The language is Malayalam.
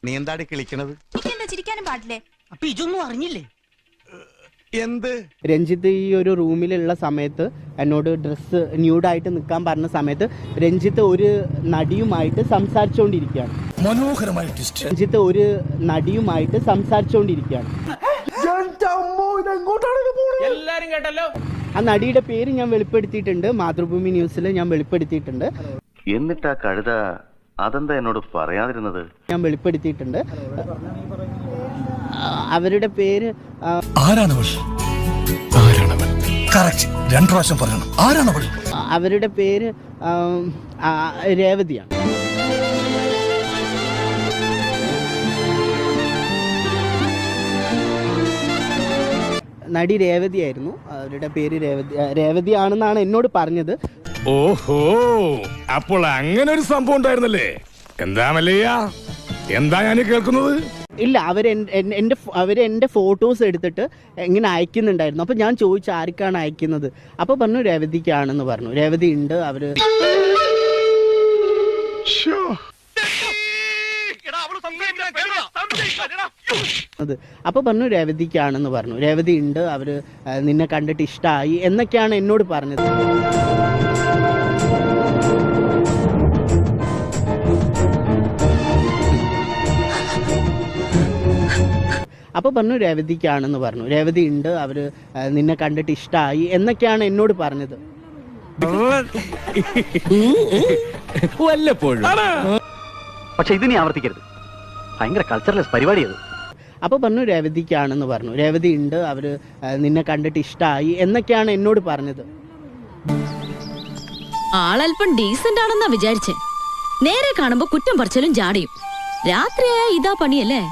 നീ എന്താടി കിളിക്കണത്? എന്താ ചിരിക്കാനും പാടില്ലേ? അപ്പൊ ഇതൊന്നും അറിഞ്ഞില്ലേ? എന്ത്? രഞ്ജിത്ത് ഈ ഒരു റൂമിലുള്ള സമയത്ത് എന്നോട് ഡ്രസ്സ് ന്യൂഡായിട്ട് നിൽക്കാൻ പറഞ്ഞ സമയത്ത് രഞ്ജിത്ത് ഒരു നടിയുമായിട്ട് സംസാരിച്ചുകൊണ്ടിരിക്കുകയാണ്. മനോഹരമായ ട്വിസ്റ്റ്. രഞ്ജിത്ത് ഒരു നടിയുമായിട്ട് സംസാരിച്ചുകൊണ്ടിരിക്കുകയാണ്. എല്ലാരും കേട്ടല്ലോ. ആ നടിയുടെ പേര് ഞാൻ വെളിപ്പെടുത്തിയിട്ടുണ്ട്, മാതൃഭൂമി ന്യൂസിൽ ഞാൻ വെളിപ്പെടുത്തിയിട്ടുണ്ട്. എന്നിട്ട് ആ കഴുത അതെന്താ എന്നോട് പറയാതിരുന്നത്? ഞാൻ വെളിപ്പെടുത്തിയിട്ടുണ്ട്. അവരുടെ പേര് ആരാണവൾ? ആരാണവൾ? കറക്റ്റ്, 2 പ്രാവശ്യം പറയണം. ആരാണവൾ? അവരുടെ പേര് രേവതിയാണ്. നടി രേവതിയായിരുന്നു. അവരുടെ പേര് രേവതിയാണെന്നാണ് എന്നോട് പറഞ്ഞത്. ഓഹോ, അപ്പോൾ അങ്ങനെ ഒരു സംഭവം ഉണ്ടായിരുന്നല്ലേ? എന്താ മല്ലയ്യ, എന്താ ഞാൻ കേൾക്കുന്നത്? ഇല്ല, അവര് എൻ്റെ ഫോട്ടോസ് എടുത്തിട്ട് ഇങ്ങനെ അയക്കുന്നുണ്ടായിരുന്നു. അപ്പോൾ ഞാൻ ചോദിച്ചു ആർക്കാണ് അയക്കുന്നത്. അപ്പോൾ പറഞ്ഞു രേവതിക്കാണെന്ന് പറഞ്ഞു. രേവതി ഉണ്ട്. അവര് അപ്പോൾ പറഞ്ഞു രേവതിക്കാണെന്ന് പറഞ്ഞു. രേവതി ഉണ്ട്. അവര് നിന്നെ കണ്ടിട്ട് ഇഷ്ടമായി എന്നൊക്കെയാണ് എന്നോട് പറഞ്ഞത്. അപ്പോൾ പറഞ്ഞു രേവതിക്കാണെന്ന് പറഞ്ഞു. രേവതി ഉണ്ട്. അവര് നിന്നെ കണ്ടിട്ട് ഇഷ്ടമായി എന്നൊക്കെയാണ് എന്നോട് പറഞ്ഞത്. വല്ലപ്പോഴും. പക്ഷെ ഇതിനി ആവർത്തിക്കരുത്. ഭയങ്കര കൾച്ചറലെസ് പരിപാടിയത്. അപ്പോൾ പറഞ്ഞു രേവതിക്കാണെന്ന് പറഞ്ഞു. രേവതി ഉണ്ട്. അവര് നിന്നെ കണ്ടിട്ട് ഇഷ്ടമായി എന്നൊക്കെയാണ് എന്നോട് പറഞ്ഞത്. ആളല്പം ഡീസന്റ് ആണെന്നാ വിചാരിച്ചേ. നേരെ കാണുമ്പോ കുറ്റം പറച്ചിലും ജാടയും. രാത്രിയായ ഇതാ പണിയല്ലേ?